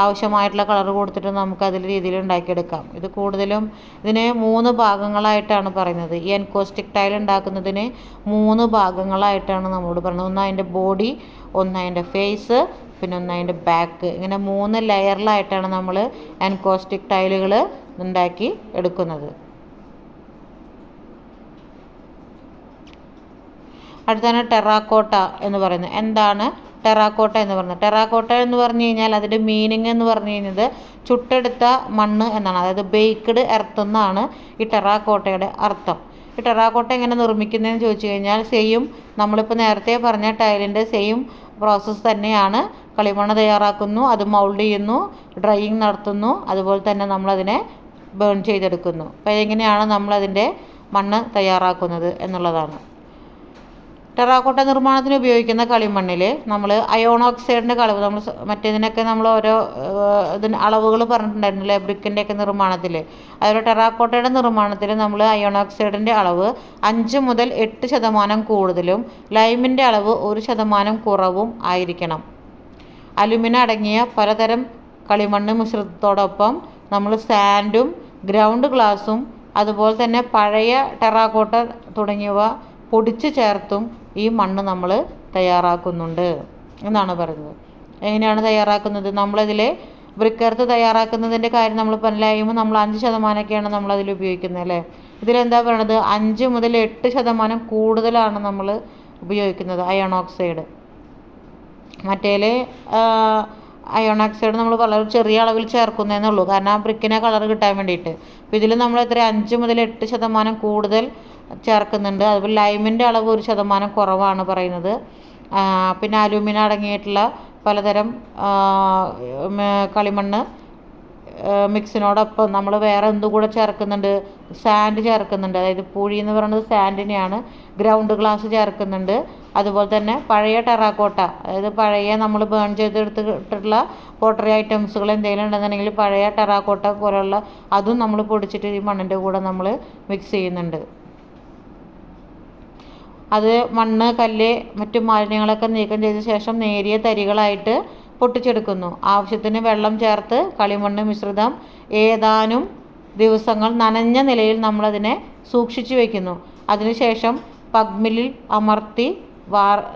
[SPEAKER 1] ആവശ്യമായിട്ടുള്ള കളർ കൊടുത്തിട്ട് നമുക്ക് അതിൽ രീതിയിൽ ഉണ്ടാക്കിയെടുക്കാം. ഇത് കൂടുതലും ഇതിന് 3 ഭാഗങ്ങളായിട്ടാണ് പറയുന്നത്. ഈ എൻകോസ്റ്റിക് ടൈൽ ഉണ്ടാക്കുന്നതിന് 3 ഭാഗങ്ങളായിട്ടാണ് നമ്മളോട് പറയുന്നത്. ഒന്ന് അതിൻ്റെ ബോഡി, ഒന്ന് അതിൻ്റെ ഫേസ്, പിന്നെ ഒന്ന് അതിൻ്റെ ബാക്ക്. ഇങ്ങനെ 3 ലെയറിലായിട്ടാണ് നമ്മൾ എൻകോസ്റ്റിക് ടൈലുകൾ ഉണ്ടാക്കി എടുക്കുന്നത്. അടുത്താണ് ടെറാക്കോട്ട എന്ന് പറയുന്നത്. എന്താണ് ടെറാക്കോട്ട എന്ന് പറയുന്നത്? ടെറാക്കോട്ട എന്ന് പറഞ്ഞു കഴിഞ്ഞാൽ അതിൻ്റെ മീനിങ് എന്ന് പറഞ്ഞു കഴിഞ്ഞത് ചുട്ടെടുത്ത മണ്ണ് എന്നാണ്. അതായത് ബേക്ക്ഡ് എർത്ത് എന്നാണ് ഈ ടെറാക്കോട്ടയുടെ അർത്ഥം. ഈ ടെറാക്കോട്ട എങ്ങനെ നിർമ്മിക്കുന്നതെന്ന് ചോദിച്ചു കഴിഞ്ഞാൽ നമ്മളിപ്പോൾ നേരത്തെ പറഞ്ഞ ടൈലിൻ്റെ സെയിം പ്രോസസ്സ് തന്നെയാണ്. കളിമണ്ണ് തയ്യാറാക്കുന്നു, അത് മൗൾഡ് ചെയ്യുന്നു, ഡ്രൈയിങ് നടത്തുന്നു, അതുപോലെ തന്നെ നമ്മളതിനെ ബേൺ ചെയ്തെടുക്കുന്നു. അപ്പോൾ എങ്ങനെയാണ് നമ്മളതിൻ്റെ മണ്ണ് തയ്യാറാക്കുന്നത് എന്നുള്ളതാണ്. ടെറാക്കോട്ട നിർമ്മാണത്തിന് ഉപയോഗിക്കുന്ന കളിമണ്ണിൽ നമ്മൾ അയോൺ ഓക്സൈഡിൻ്റെ അളവ് നമ്മൾ മറ്റേതിനൊക്കെ നമ്മൾ ഓരോ അളവുകൾ പറഞ്ഞിട്ടുണ്ടായിരുന്നില്ലേ ബ്രിക്കിൻ്റെയൊക്കെ നിർമ്മാണത്തിൽ. അതുപോലെ ടെറാക്കോട്ടയുടെ നിർമ്മാണത്തിൽ നമ്മൾ അയോൺ ഓക്സൈഡിൻ്റെ അളവ് 5 മുതൽ 8% കൂടുതലും ലൈമിൻ്റെ അളവ് 1% കുറവും ആയിരിക്കണം. അലുമിന അടങ്ങിയ പലതരം കളിമണ്ണ് മിശ്രിതത്തോടൊപ്പം നമ്മൾ സാൻഡും ഗ്രൗണ്ട് ഗ്ലാസും അതുപോലെ തന്നെ പഴയ ടെറാക്കോട്ട തുടങ്ങിയവ പൊടിച്ച് ചേർത്തും ഈ മണ്ണ് നമ്മൾ തയ്യാറാക്കുന്നുണ്ട് എന്നാണ് പറയുന്നത്. എങ്ങനെയാണ് തയ്യാറാക്കുന്നത്? നമ്മളതിൽ ബ്രിക്ക് എർത്ത് തയ്യാറാക്കുന്നതിൻ്റെ കാര്യം നമ്മൾ പറയുമ്പോൾ നമ്മൾ 5%ഒക്കെയാണ് നമ്മളതിൽ ഉപയോഗിക്കുന്നത് അല്ലേ. ഇതിലെന്താ പറയണത്? 5 മുതൽ 8% കൂടുതലാണ് നമ്മൾ ഉപയോഗിക്കുന്നത് അയൺ ഓക്സൈഡ്. മറ്റേൽ അയോൺ ഓക്സൈഡ് നമ്മൾ വളരെ ചെറിയ അളവിൽ ചേർക്കുന്നതെന്നേ ഉള്ളൂ, കാരണം ആ ബ്രിക്കിനെ കളർ കിട്ടാൻ വേണ്ടിയിട്ട്. അപ്പോൾ ഇതിൽ നമ്മൾ 5 മുതൽ 8% കൂടുതൽ ചേർക്കുന്നുണ്ട്. അതുപോലെ ലൈമിൻ്റെ അളവ് 1% കുറവാണ് പറയുന്നത്. പിന്നെ അലൂമിനിയം അടങ്ങിയിട്ടുള്ള പലതരം കളിമണ്ണ് മിക്സിനോടൊപ്പം നമ്മൾ വേറെ എന്തുകൂടെ ചേർക്കുന്നുണ്ട്, സാൻഡ് ചേർക്കുന്നുണ്ട്. അതായത് പൂഴി എന്ന് പറയുന്നത് സാൻഡിനെയാണ്. ഗ്രൗണ്ട് ഗ്ലാസ് ചേർക്കുന്നുണ്ട്. അതുപോലെ തന്നെ പഴയ ടെറാക്കോട്ട, അതായത് പഴയ നമ്മൾ ബേൺ ചെയ്തെടുത്തിട്ടുള്ള പോട്ടറി ഐറ്റംസുകൾ എന്തെങ്കിലും ഉണ്ടെന്നുണ്ടെങ്കിൽ പഴയ ടെറാക്കോട്ട പോലുള്ള അതും നമ്മൾ പൊടിച്ചിട്ട് ഈ മണ്ണിൻ്റെ കൂടെ നമ്മൾ മിക്സ് ചെയ്യുന്നുണ്ട്. അത് മണ്ണ്, കല്ല്, മറ്റു മാലിന്യങ്ങളൊക്കെ നീക്കം ചെയ്ത ശേഷം നേരിയ തരികളായിട്ട് പൊട്ടിച്ചെടുക്കുന്നു. ആവശ്യത്തിന് വെള്ളം ചേർത്ത് കളിമണ്ണ് മിശ്രിതം ഏതാനും ദിവസങ്ങൾ നനഞ്ഞ നിലയിൽ നമ്മളതിനെ സൂക്ഷിച്ചു വയ്ക്കുന്നു. അതിനുശേഷം പഗ്മില്ലിൽ അമർത്തി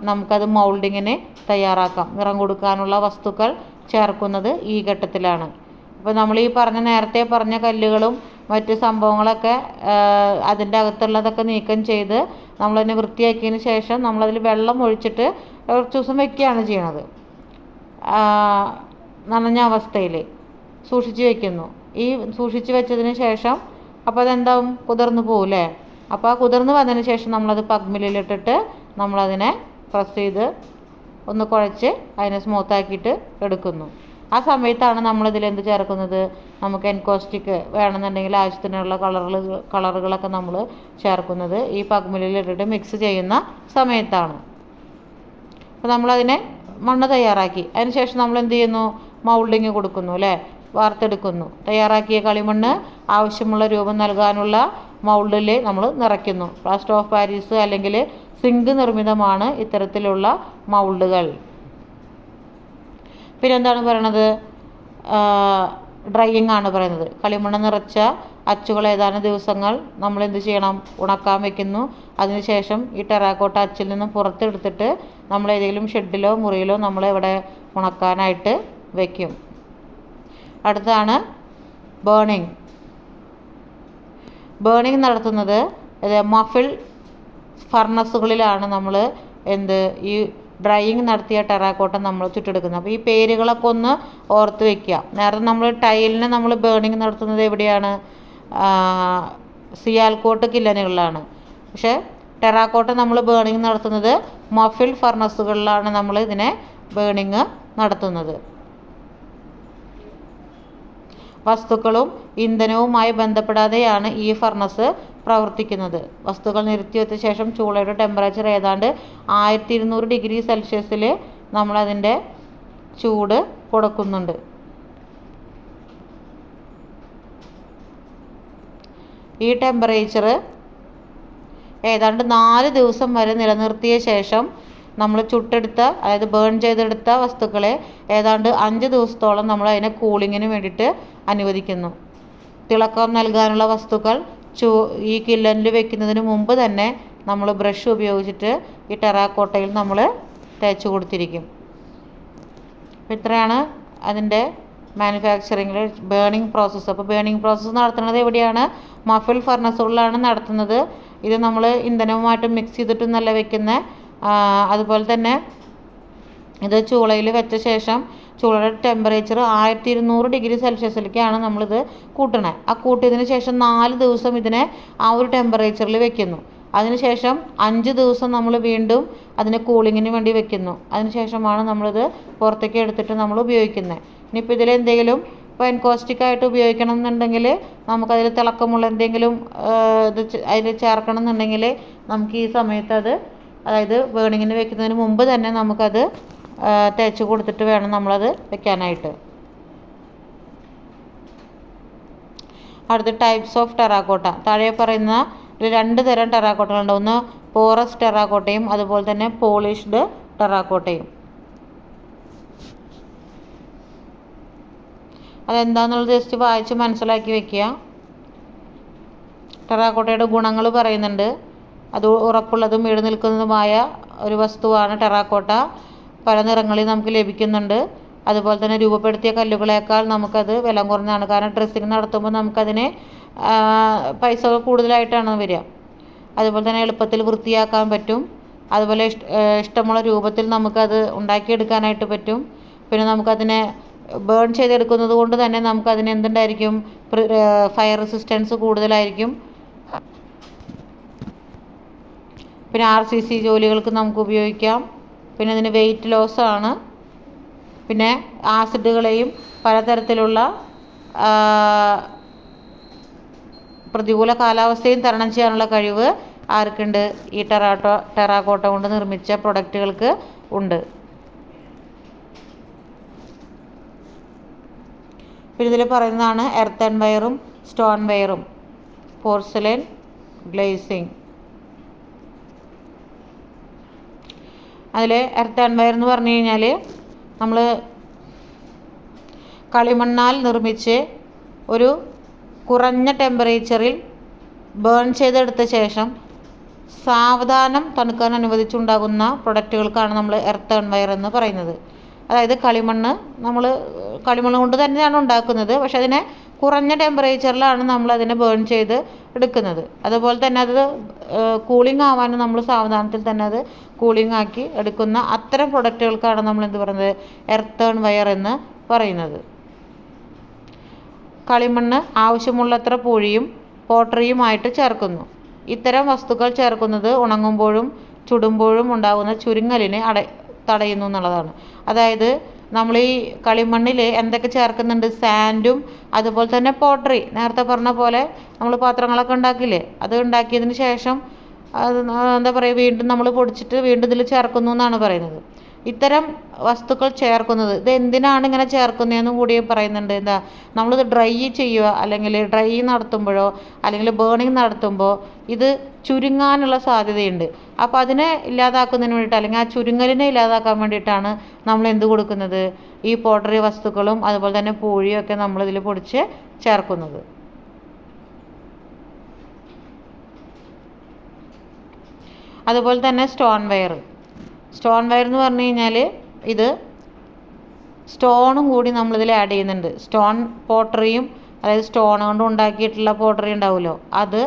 [SPEAKER 1] നമുക്കത് മൗൾഡിങ്ങിന് തയ്യാറാക്കാം. നിറം കൊടുക്കാനുള്ള വസ്തുക്കൾ ചേർക്കുന്നത് ഈ ഘട്ടത്തിലാണ്. അപ്പോൾ നമ്മൾ ഈ നേരത്തെ പറഞ്ഞ കല്ലുകളും മറ്റ് സംഭവങ്ങളൊക്കെ അതിൻ്റെ അകത്തുള്ളതൊക്കെ നീക്കം ചെയ്ത് നമ്മളതിനെ വൃത്തിയാക്കിയതിന് ശേഷം നമ്മളതിൽ വെള്ളം ഒഴിച്ചിട്ട് കുറച്ച് ദിവസം വയ്ക്കുകയാണ് ചെയ്യണത്. നനഞ്ഞ അവസ്ഥയിൽ സൂക്ഷിച്ച് വയ്ക്കുന്നു. ഈ സൂക്ഷിച്ച് വെച്ചതിന് ശേഷം അപ്പോൾ അതെന്താവും, കുതിർന്ന് പോവില്ലേ. അപ്പോൾ ആ കുതിർന്ന് വന്നതിന് ശേഷം നമ്മളത് പഗ്മില്ലിലിട്ടിട്ട് നമ്മളതിനെ പ്രസ് ചെയ്ത് ഒന്ന് കുഴച്ച് അതിനെ സ്മൂത്താക്കിയിട്ട് എടുക്കുന്നു. ആ സമയത്താണ് നമ്മളിതിൽ എന്ത് ചേർക്കുന്നത്, നമുക്ക് എൻകോസ്റ്റിക് വേണമെന്നുണ്ടെങ്കിൽ ആവശ്യത്തിനുള്ള കളറുകളൊക്കെ നമ്മൾ ചേർക്കുന്നത് ഈ പഗ്മില്ലിലിട്ടിട്ട് മിക്സ് ചെയ്യുന്ന സമയത്താണ്. അപ്പോൾ നമ്മളതിനെ മണ്ണ് തയ്യാറാക്കി അതിന് ശേഷം നമ്മൾ എന്ത് ചെയ്യുന്നു, മൗൾഡിങ് കൊടുക്കുന്നു അല്ലേ, വാർത്തെടുക്കുന്നു. തയ്യാറാക്കിയ കളിമണ്ണ് ആവശ്യമുള്ള രൂപം നൽകാനുള്ള മൗൾഡിൽ നമ്മൾ നിറയ്ക്കുന്നു. പ്ലാസ്റ്റർ ഓഫ് പാരീസ് അല്ലെങ്കിൽ സിങ്ക് നിർമ്മിതമാണ് ഇത്തരത്തിലുള്ള മൗൾഡുകൾ. പിന്നെന്താണ് പറയണത്, ഡ്രൈയിങ് ആണ് പറയുന്നത്. കളിമണ്ണ് നിറച്ച അച്ചുകൾ ഏതാനും ദിവസങ്ങൾ നമ്മൾ എന്ത് ചെയ്യണം, ഉണക്കാൻ വെക്കുന്നു. അതിനുശേഷം ഈ ടെറാക്കോട്ട അച്ചിൽ നിന്നും പുറത്തെടുത്തിട്ട് നമ്മൾ ഏതെങ്കിലും ഷെഡിലോ മുറിയിലോ നമ്മളിവിടെ ഉണക്കാനായിട്ട് വയ്ക്കും. അടുത്താണ് ബേണിംഗ്. ബേണിംഗ് നടത്തുന്നത് മഫിൾ ഫർണസുകളിലാണ് നമ്മൾ ഈ ഡ്രൈയിങ് നടത്തിയ ടെറാക്കോട്ട നമ്മൾ ചുട്ടെടുക്കുന്നത്. അപ്പോൾ ഈ പേരുകളൊക്കെ ഒന്ന് ഓർത്ത് വയ്ക്കുക. നേരത്തെ നമ്മൾ ടൈലിന് നമ്മൾ ബേണിംഗ് നടത്തുന്നത് എവിടെയാണ്, സിയാൽകോട്ട് കില്ലനുകളിലാണ്. പക്ഷേ ടെറാക്കോട്ട നമ്മൾ ബേണിംഗ് നടത്തുന്നത് മഫിൾ ഫർണസുകളിലാണ് നമ്മൾ ഇതിനെ ബേണിംഗ് നടത്തുന്നത്. വസ്തുക്കളും ഇന്ധനവുമായി ബന്ധപ്പെടാതെയാണ് ഈ ഫർണസ് പ്രവർത്തിക്കുന്നത്. വസ്തുക്കൾ നിരത്തിവെച്ച ശേഷം ചൂളയുടെ ടെമ്പറേച്ചർ ഏതാണ്ട് 1200 ഡിഗ്രി സെൽഷ്യസിൽ നമ്മളതിൻ്റെ ചൂട് കൊടുക്കുന്നുണ്ട്. ഈ ടെമ്പറേച്ചർ ഏതാണ്ട് 4 ദിവസം വരെ നിലനിർത്തിയ ശേഷം നമ്മൾ ചുട്ടെടുത്ത, അതായത് ബേൺ ചെയ്തെടുത്ത വസ്തുക്കളെ ഏതാണ്ട് 5 ദിവസത്തോളം നമ്മൾ അതിനെ കൂളിങ്ങിന് വേണ്ടിയിട്ട് അനുവദിക്കുന്നു. തിളക്കം നൽകാനുള്ള വസ്തുക്കൾ ഈ കില്ലനിൽ വെക്കുന്നതിന് മുമ്പ് തന്നെ നമ്മൾ ബ്രഷ് ഉപയോഗിച്ചിട്ട് ഈ ടെറാക്കോട്ടയിൽ നമ്മൾ തേച്ച് കൊടുത്തിരിക്കും. ഇത്രയാണ് അതിൻ്റെ മാനുഫാക്ചറിങ്ങിൽ ബേണിംഗ് പ്രോസസ്സ്. അപ്പോൾ ബേണിംഗ് പ്രോസസ്സ് നടത്തുന്നത് എവിടെയാണ്, മഫിൾ ഫർണസുകളിലാണ് നടത്തുന്നത്. ഇത് നമ്മൾ ഇന്ധനവുമായിട്ട് മിക്സ് ചെയ്തിട്ടും നല്ല വെക്കുന്നത്. അതുപോലെ തന്നെ ഇത് ചൂളയിൽ വെച്ച ശേഷം ചൂളയുടെ ടെമ്പറേച്ചർ 1200 ഡിഗ്രി സെൽഷ്യസിലേക്കാണ് നമ്മളിത് കൂട്ടണേ. ആ കൂട്ടിയതിന് ശേഷം 4 ദിവസം ഇതിനെ ആ ഒരു ടെമ്പറേച്ചറിൽ വെക്കുന്നു. അതിനുശേഷം 5 ദിവസം നമ്മൾ വീണ്ടും അതിനെ കൂളിങ്ങിന് വേണ്ടി വെക്കുന്നു. അതിനുശേഷമാണ് നമ്മളിത് പുറത്തേക്ക് എടുത്തിട്ട് നമ്മൾ ഉപയോഗിക്കുന്നത്. ഇനിയിപ്പോൾ ഇതിലെന്തെങ്കിലും എൻകോസ്റ്റിക്കായിട്ട് ഉപയോഗിക്കണം എന്നുണ്ടെങ്കിൽ നമുക്കതിൽ തിളക്കമുള്ള എന്തെങ്കിലും അതിൽ ചേർക്കണം എന്നുണ്ടെങ്കിൽ നമുക്ക് ഈ സമയത്ത് അത്, അതായത് ബേണിങ്ങിന് വെക്കുന്നതിന് മുമ്പ് തന്നെ നമുക്കത് തേച്ച് കൊടുത്തിട്ട് വേണം നമ്മളത് വെക്കാനായിട്ട്. അടുത്ത ടൈപ്സ് ഓഫ് ടെറാക്കോട്ട. താഴെ പറയുന്ന 2 തരം ടെറാക്കോട്ടകളുണ്ട്. ഒന്ന് പോറസ് ടെറാക്കോട്ടയും അതുപോലെ തന്നെ പോളിഷ്ഡ് ടെറാക്കോട്ടയും. അതെന്താണെന്നുള്ളത് ജസ്റ്റ് വായിച്ച് മനസ്സിലാക്കി വെക്കുക. ടെറാക്കോട്ടയുടെ ഗുണങ്ങൾ പറയുന്നുണ്ട്. അത് ഉറപ്പുള്ളതും ഈട് നിൽക്കുന്നതുമായ ഒരു വസ്തുവാണ് ടെറാക്കോട്ട. പല നിറങ്ങളിൽ നമുക്ക് ലഭിക്കുന്നുണ്ട്. അതുപോലെ തന്നെ രൂപപ്പെടുത്തിയ കല്ലുകളേക്കാൾ നമുക്കത് വില കുറഞ്ഞതാണ്. കാരണം ഡ്രസ്സിങ് നടത്തുമ്പോൾ നമുക്കതിന് പൈസ കൂടുതലായിട്ടാണ് വരിക. അതുപോലെ തന്നെ എളുപ്പത്തിൽ വൃത്തിയാക്കാൻ പറ്റും. അതുപോലെ ഇഷ്ടമുള്ള രൂപത്തിൽ നമുക്കത് ഉണ്ടാക്കിയെടുക്കാനായിട്ട് പറ്റും. പിന്നെ നമുക്കതിനെ ബേൺ ചെയ്തെടുക്കുന്നത് കൊണ്ട് തന്നെ നമുക്കതിന് എന്തുണ്ടായിരിക്കും, ഫയർ റെസിസ്റ്റൻസ് കൂടുതലായിരിക്കും. പിന്നെ RCC ജോലികൾക്ക് നമുക്ക് ഉപയോഗിക്കാം. പിന്നെ ഇതിന് വെയിറ്റ് ലോസ് ആണ്. പിന്നെ ആസിഡുകളെയും പലതരത്തിലുള്ള പ്രതികൂല കാലാവസ്ഥയും തരണം ചെയ്യാനുള്ള കഴിവ് ആർക്കുണ്ട്? ഈ ടെറാക്കോട്ട കൊണ്ട് നിർമ്മിച്ച പ്രൊഡക്റ്റുകൾക്ക് ഉണ്ട്. പിന്നെ ഇതിൽ പറയുന്നതാണ് എർത്തൻ വയറും സ്റ്റോൺ വയറും, പോർസലൈൻ ഗ്ലേസിങ്. അതിൽ എർത്തൻ വയർ എന്ന് പറഞ്ഞു കഴിഞ്ഞാൽ നമ്മൾ കളിമണ്ണാൽ നിർമ്മിച്ച് ഒരു കുറഞ്ഞ ടെമ്പറേച്ചറിൽ ബേൺ ചെയ്തെടുത്ത ശേഷം സാവധാനം തണുക്കാൻ അനുവദിച്ചുണ്ടാകുന്ന പ്രൊഡക്റ്റുകൾക്കാണ് നമ്മൾ എർത്തൺ വയർ എന്ന് പറയുന്നത്. അതായത് കളിമണ്ണ് കൊണ്ട് തന്നെയാണ് ഉണ്ടാക്കുന്നത്, പക്ഷെ അതിനെ കുറഞ്ഞ ടെമ്പറേച്ചറിലാണ് നമ്മളതിനെ ബേൺ ചെയ്ത് എടുക്കുന്നത്. അതുപോലെ തന്നെ അത് കൂളിംഗ് ആവാനും നമ്മൾ സാവധാനത്തിൽ തന്നെ അത് കൂളിംഗ് ആക്കി എടുക്കുന്ന അത്തരം പ്രൊഡക്റ്റുകൾക്കാണ് നമ്മൾ എന്ത് പറയുന്നത്? എർത്തൺ വയർ എന്ന് പറയുന്നത്. കളിമണ്ണ് ആവശ്യമുള്ളത്ര പൂഴിയും പോട്ടറിയുമായിട്ട് ചേർക്കുന്നു. ഇത്തരം വസ്തുക്കൾ ചേർക്കുന്നത് ഉണങ്ങുമ്പോഴും ചുടുമ്പോഴും ഉണ്ടാകുന്ന ചുരുങ്ങലിനെ തടയുന്നു എന്നുള്ളതാണ്. അതായത് നമ്മൾ ഈ കളിമണ്ണിൽ എന്തൊക്കെ ചേർക്കുന്നുണ്ട്? സാൻഡും അതുപോലെ തന്നെ പോട്ടറി, നേരത്തെ പറഞ്ഞ പോലെ നമ്മൾ പാത്രങ്ങളൊക്കെ ഉണ്ടാക്കില്ലേ, അത് ഉണ്ടാക്കിയതിന് ശേഷം അത് എന്താ പറയുക, വീണ്ടും നമ്മൾ പൊടിച്ചിട്ട് വീണ്ടും ഇതിൽ ചേർക്കുന്നു എന്നാണ് പറയുന്നത്. ഇത്തരം വസ്തുക്കൾ ചേർക്കുന്നത് ഇത് എന്തിനാണ് ഇങ്ങനെ ചേർക്കുന്നതെന്നും കൂടി പറയുന്നുണ്ട്. എന്താ, നമ്മളിത് ഡ്രൈ ചെയ്യുക അല്ലെങ്കിൽ ഡ്രൈ നടത്തുമ്പോഴോ അല്ലെങ്കിൽ ബേണിങ് നടത്തുമ്പോൾ ഇത് ചുരുങ്ങാനുള്ള സാധ്യതയുണ്ട്. അപ്പോൾ അതിനെ ഇല്ലാതാക്കുന്നതിന് വേണ്ടിയിട്ട് അല്ലെങ്കിൽ ആ ചുരുങ്ങലിനെ ഇല്ലാതാക്കാൻ വേണ്ടിയിട്ടാണ് നമ്മൾ എന്ത് കൊടുക്കുന്നത്? ഈ പോട്ടറി വസ്തുക്കളും അതുപോലെ തന്നെ പൂഴിയും ഒക്കെ നമ്മളിതിൽ പൊടിച്ച് ചേർക്കുന്നത്. അതുപോലെ തന്നെ സ്റ്റോൺ വയർ എന്ന് പറഞ്ഞു കഴിഞ്ഞാൽ ഇത് സ്റ്റോണും കൂടി നമ്മളിതിൽ ആഡ് ചെയ്യുന്നുണ്ട്. സ്റ്റോൺ പോട്ടറിയും, അതായത് സ്റ്റോൺ കൊണ്ട് ഉണ്ടാക്കിയിട്ടുള്ള പോട്ടറി ഉണ്ടാവുമല്ലോ, അത്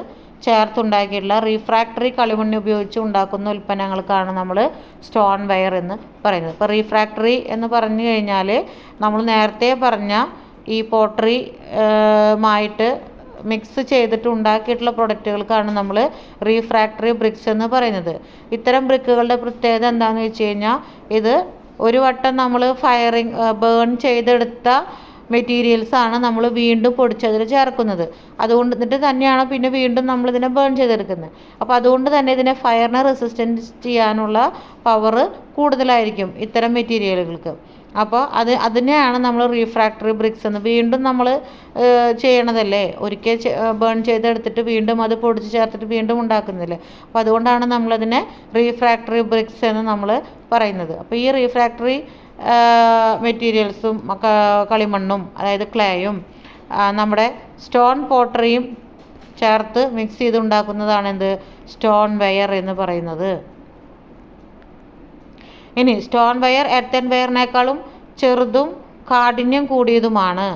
[SPEAKER 1] ചേർത്തുണ്ടാക്കിയിട്ടുള്ള റീഫ്രാക്ടറി കളിമണ്ണ് ഉപയോഗിച്ച് ഉണ്ടാക്കുന്ന ഉൽപ്പന്നങ്ങൾക്കാണ് നമ്മൾ സ്റ്റോൺ വയർ എന്ന് പറയുന്നത്. ഇപ്പോൾ റീഫ്രാക്ടറി എന്ന് പറഞ്ഞു കഴിഞ്ഞാൽ നമ്മൾ നേരത്തെ പറഞ്ഞ ഈ പോട്ടറി മായിട്ട് മിക്സ് ചെയ്തിട്ട് ഉണ്ടാക്കിയിട്ടുള്ള പ്രൊഡക്റ്റുകൾക്കാണ് നമ്മൾ റീഫ്രാക്ടറി ബ്രിക്സ് എന്ന് പറയുന്നത്. ഇത്തരം ബ്രിക്കുകളുടെ പ്രത്യേകത എന്താണെന്ന് വെച്ച് കഴിഞ്ഞാൽ ഇത് ഒരു വട്ടം നമ്മൾ ബേൺ ചെയ്തെടുത്ത മെറ്റീരിയൽസാണ് നമ്മൾ വീണ്ടും പൊടിച്ചതിൽ ചേർക്കുന്നത്. അതുകൊണ്ട് തന്നെയാണ് പിന്നെ വീണ്ടും നമ്മളിതിനെ ബേൺ ചെയ്തെടുക്കുന്നത്. അപ്പോൾ അതുകൊണ്ട് തന്നെ ഇതിനെ ഫയറിനെ റെസിസ്റ്റൻസ് ചെയ്യാനുള്ള പവർ കൂടുതലായിരിക്കും ഇത്തരം മെറ്റീരിയലുകൾക്ക്. അപ്പോൾ അതിനെയാണ് നമ്മൾ റീഫ്രാക്ടറി ബ്രിക്സ് എന്ന്. വീണ്ടും നമ്മൾ ചെയ്യണതല്ലേ, ഒരിക്കൽ ബേൺ ചെയ്തെടുത്തിട്ട് വീണ്ടും അത് പൊടിച്ച് ചേർത്തിട്ട് വീണ്ടും ഉണ്ടാക്കുന്നില്ലേ. അപ്പോൾ അതുകൊണ്ടാണ് നമ്മളതിനെ റീഫ്രാക്ടറി ബ്രിക്സ് എന്ന് നമ്മൾ പറയുന്നത്. അപ്പോൾ ഈ റീഫ്രാക്ടറി മെറ്റീരിയൽസും കളിമണ്ണും, അതായത് ക്ലേയും നമ്മുടെ സ്റ്റോൺ പോട്ടറിയും ചേർത്ത് മിക്സ് ചെയ്ത് ഉണ്ടാക്കുന്നതാണ് എന്ത്? സ്റ്റോൺ വയർ എന്ന് പറയുന്നത്. ഇനി സ്റ്റോൺ വയർ എർത്തൻ വയറിനേക്കാളും ചെറുതും കാഠിന്യം കൂടിയതുമാണ്.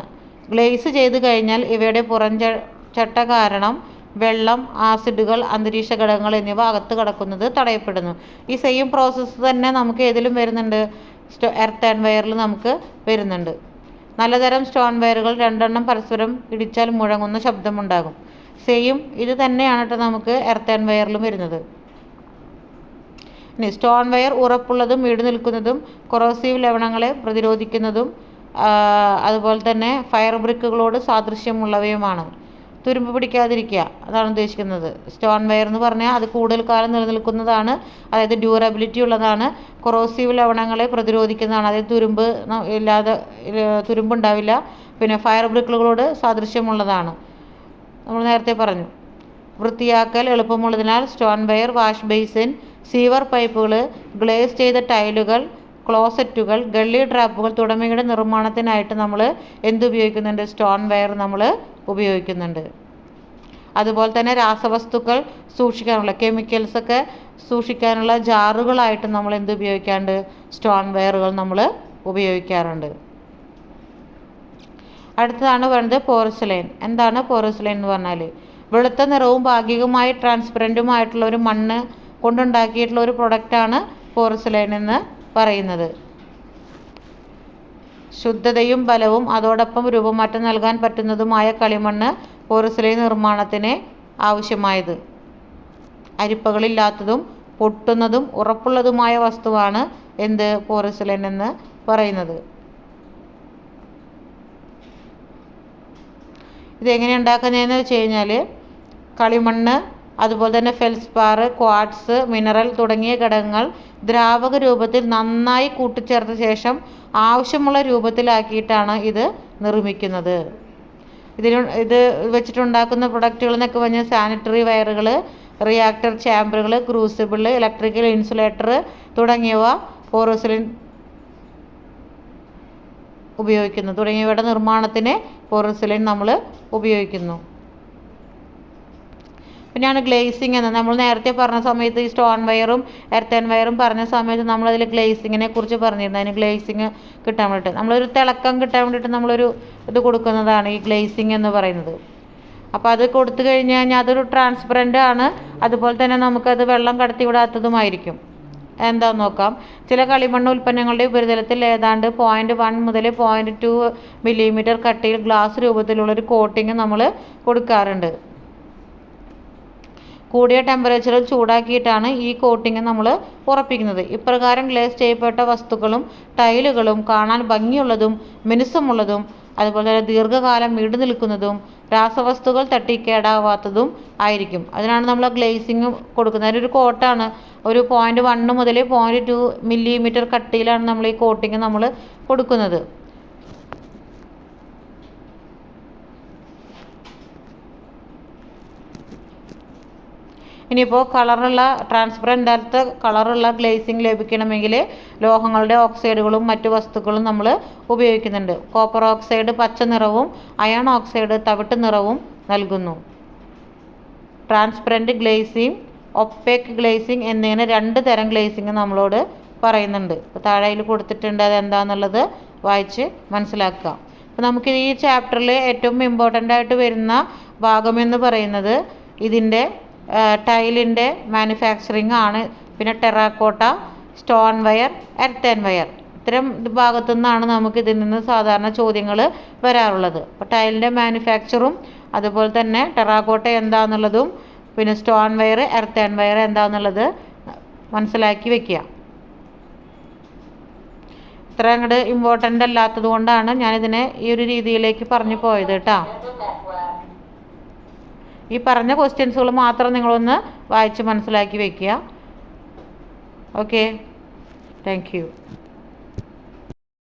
[SPEAKER 1] ഗ്ലേസ് ചെയ്ത് കഴിഞ്ഞാൽ ഇവയുടെ പുറംചട്ട കാരണം വെള്ളം, ആസിഡുകൾ, അന്തരീക്ഷ ഘടകങ്ങൾ എന്നിവ അകത്ത് കടക്കുന്നത് തടയപ്പെടുന്നു. ഈ സെയിം പ്രോസസ്സ് തന്നെ നമുക്ക് ഏതിലും വരുന്നുണ്ട്? എർത്തൻ വയറിൽ നമുക്ക് വരുന്നുണ്ട്. നല്ലതരം സ്റ്റോൺ വയറുകൾ രണ്ടെണ്ണം പരസ്പരം ഇടിച്ചാൽ മുഴങ്ങുന്ന ശബ്ദമുണ്ടാകും. സെയിം ഇത് തന്നെയാണ് കേട്ടോ നമുക്ക് എർത്തൻ വയറിലും വരുന്നത്. ഇനി സ്റ്റോൺ വയർ ഉറപ്പുള്ളതും ഈട് നിൽക്കുന്നതും കൊറോസീവ് ലവണങ്ങളെ പ്രതിരോധിക്കുന്നതും അതുപോലെ തന്നെ ഫയർ ബ്രിക്കുകളോട് സാദൃശ്യമുള്ളവയുമാണ്. തുരുമ്പ് പിടിക്കാതിരിക്കുക, അതാണ് ഉദ്ദേശിക്കുന്നത്. സ്റ്റോൺ വയർ എന്ന് പറഞ്ഞാൽ അത് കൂടുതൽ കാലം നിലനിൽക്കുന്നതാണ്, അതായത് ഡ്യൂറബിലിറ്റി ഉള്ളതാണ്. കൊറോസീവ് ലവണങ്ങളെ പ്രതിരോധിക്കുന്നതാണ്, അതായത് തുരുമ്പുണ്ടാവില്ല. പിന്നെ ഫയർ ബ്രിക്കുകളോട് സാദൃശ്യമുള്ളതാണ്, നമ്മൾ നേരത്തെ പറഞ്ഞു. വൃത്തിയാക്കൽ എളുപ്പമുള്ളതിനാൽ stoneware wash basin, sewer പൈപ്പുകൾ, ഗ്ലേസ് ചെയ്ത ടൈലുകൾ, ക്ലോസറ്റുകൾ, ഗള്ളി ട്രാപ്പുകൾ തുടങ്ങിയവയുടെ നിർമ്മാണത്തിനായിട്ട് നമ്മൾ എന്തുപയോഗിക്കുന്നുണ്ട്? സ്റ്റോൺ വയർ നമ്മൾ ഉപയോഗിക്കുന്നുണ്ട്. അതുപോലെ തന്നെ രാസവസ്തുക്കൾ സൂക്ഷിക്കാനുള്ള, കെമിക്കൽസൊക്കെ സൂക്ഷിക്കാനുള്ള ജാറുകളായിട്ട് നമ്മൾ എന്ത് ഉപയോഗിക്കാറുണ്ട്? സ്റ്റോൺ വയറുകൾ നമ്മൾ ഉപയോഗിക്കാറുണ്ട്. അടുത്തതാണ് പറയുന്നത് പോർസലൈൻ. എന്താണ് പോർസലൈൻ എന്ന് പറഞ്ഞാൽ? വെളുത്ത നിറവും ഭാഗികമായി ട്രാൻസ്പെറൻറ്റുമായിട്ടുള്ള ഒരു മണ്ണ് കൊണ്ടുണ്ടാക്കിയിട്ടുള്ള ഒരു പ്രൊഡക്റ്റാണ് പോർസലൈൻ എന്ന് പറയുന്നത്. ശുദ്ധതയും ബലവും അതോടൊപ്പം രൂപമാറ്റം നൽകാൻ പറ്റുന്നതുമായ കളിമണ്ണ് പോർസലെയിൻ നിർമ്മാണത്തിന് ആവശ്യമായത്. അരിപ്പകളില്ലാത്തതും പൊട്ടുന്നതും ഉറപ്പുള്ളതുമായ വസ്തുവാണ് എന്ത് പോർസലെയിൻ എന്ന് പറയുന്നത്. ഇതെങ്ങനെ ഉണ്ടാക്കുന്നതെന്ന് വെച്ച് കഴിഞ്ഞാൽ കളിമണ്ണ്, അതുപോലെ തന്നെ ഫെൽസ്പാർ, ക്വാർട്സ്, മിനറൽ തുടങ്ങിയ ഘടകങ്ങൾ ദ്രാവക രൂപത്തിൽ നന്നായി കൂട്ടിച്ചേർത്ത ശേഷം ആവശ്യമുള്ള രൂപത്തിലാക്കിയിട്ടാണ് ഇത് നിർമ്മിക്കുന്നത്. ഇത് വെച്ചിട്ടുണ്ടാക്കുന്ന പ്രൊഡക്റ്റുകൾ എന്നൊക്കെ പറഞ്ഞാൽ സാനിറ്ററി വയറുകൾ, റിയാക്ടർ ചാമ്പറുകൾ, ക്രൂസിബിൾ, ഇലക്ട്രിക്കൽ ഇൻസുലേറ്റർ തുടങ്ങിയവ പോർസലെയിൻ ഉപയോഗിക്കുന്നു. തുടങ്ങിയവയുടെ നിർമ്മാണത്തിന് പോർസലെയിൻ നമ്മൾ ഉപയോഗിക്കുന്നു. പിന്നെയാണ് ഗ്ലേസിങ് എന്ന്. നമ്മൾ നേരത്തെ പറഞ്ഞ സമയത്ത് ഈ സ്റ്റോൺ വയറും എർത്തൻ വയറും പറഞ്ഞ സമയത്ത് നമ്മളതിൽ ഗ്ലേസിങ്ങിനെ കുറിച്ച് പറഞ്ഞിരുന്നു. അതിന് ഗ്ലേസിങ് കിട്ടാൻ വേണ്ടിയിട്ട് നമ്മളൊരു തിളക്കം കിട്ടാൻ വേണ്ടിയിട്ട് നമ്മളൊരു ഇത് കൊടുക്കുന്നതാണ് ഈ ഗ്ലേസിങ് എന്ന് പറയുന്നത്. അപ്പോൾ അത് കൊടുത്തു കഴിഞ്ഞ് കഴിഞ്ഞാൽ അതൊരു ട്രാൻസ്പെറൻ്റ് ആണ്, അതുപോലെ തന്നെ നമുക്കത് വെള്ളം കടത്തിവിടാത്തതുമായിരിക്കും. എന്താണെന്ന് നോക്കാം. ചില കളിമണ്ണ് ഉൽപ്പന്നങ്ങളുടെ ഉപരിതലത്തിൽ ഏതാണ്ട് 0.1 മുതൽ 0.2 മില്ലിമീറ്റർ കട്ടിയിൽ ഗ്ലാസ് രൂപത്തിലുള്ളൊരു കോട്ടിങ് നമ്മൾ കൊടുക്കാറുണ്ട്. കൂടിയ ടെമ്പറേച്ചറിൽ ചൂടാക്കിയിട്ടാണ് ഈ കോട്ടിങ് നമ്മൾ ഉറപ്പിക്കുന്നത്. ഇപ്രകാരം ഗ്ലേസ് ചെയ്യപ്പെട്ട വസ്തുക്കളും ടൈലുകളും കാണാൻ ഭംഗിയുള്ളതും മിനുസമുള്ളതും അതുപോലെ തന്നെ ദീർഘകാലം നീണ്ടു നിൽക്കുന്നതും രാസവസ്തുക്കൾ തട്ടിക്കേടാവാത്തതും ആയിരിക്കും. അതിനാണ് നമ്മൾ ഗ്ലേസിങ് കൊടുക്കുന്നത്. അതിനൊരു കോട്ടാണ്. ഒരു 0.1 മുതൽ 0.2 മില്ലിമീറ്റർ കട്ടിയിലാണ് നമ്മൾ ഈ കോട്ടിങ് നമ്മൾ കൊടുക്കുന്നത്. ഇനിയിപ്പോൾ കളറുള്ള ട്രാൻസ്പെറൻ്റ് അല്ലാത്ത കളറുള്ള ഗ്ലേസിങ് ലഭിക്കണമെങ്കിൽ ലോഹങ്ങളുടെ ഓക്സൈഡുകളും മറ്റു വസ്തുക്കളും നമ്മൾ ഉപയോഗിക്കുന്നുണ്ട്. കോപ്പർ ഓക്സൈഡ് പച്ച നിറവും അയൺ ഓക്സൈഡ് തവിട്ട് നിറവും നൽകുന്നു. ട്രാൻസ്പെറൻ്റ് ഗ്ലേസിങ്, ഒപ്പേക്ക് ഗ്ലേസിങ് എന്നിങ്ങനെ 2 തരം ഗ്ലേസിങ് നമ്മളോട് പറയുന്നുണ്ട്. ഇപ്പോൾ താഴെ അതിൽ കൊടുത്തിട്ടുണ്ട്, അതെന്താണെന്നുള്ളത് വായിച്ച് മനസ്സിലാക്കുക. അപ്പോൾ നമുക്ക് ഈ ചാപ്റ്ററിൽ ഏറ്റവും ഇമ്പോർട്ടൻ്റ് ആയിട്ട് വരുന്ന ഭാഗമെന്ന് പറയുന്നത് ഇതിൻ്റെ ടൈലിൻ്റെ മാനുഫാക്ചറിങ് ആണ്. പിന്നെ terracotta, stone wire, earthen wire, ഇത്തരം ഭാഗത്തു നിന്നാണ് നമുക്ക് ഇതിൽ നിന്ന് സാധാരണ ചോദ്യങ്ങൾ വരാറുള്ളത്. അപ്പോൾ ടൈലിൻ്റെ മാനുഫാക്ചറും അതുപോലെ തന്നെ ടെറാക്കോട്ട എന്താണെന്നുള്ളതും പിന്നെ സ്റ്റോൺ വയർ, എർത്തൻ വയർ എന്താണെന്നുള്ളത് മനസ്സിലാക്കി വെക്കുക. ഇത്ര അങ്ങോട്ട് ഇമ്പോർട്ടൻ്റ് അല്ലാത്തത് കൊണ്ടാണ് ഞാനിതിനെ ഈ ഒരു രീതിയിലേക്ക് പറഞ്ഞു പോയത് കേട്ടോ. ഈ പറഞ്ഞ ക്വസ്റ്റ്യൻസുകൾ മാത്രം നിങ്ങളൊന്ന് വായിച്ച് മനസ്സിലാക്കി വയ്ക്കുക. Okay, thank you.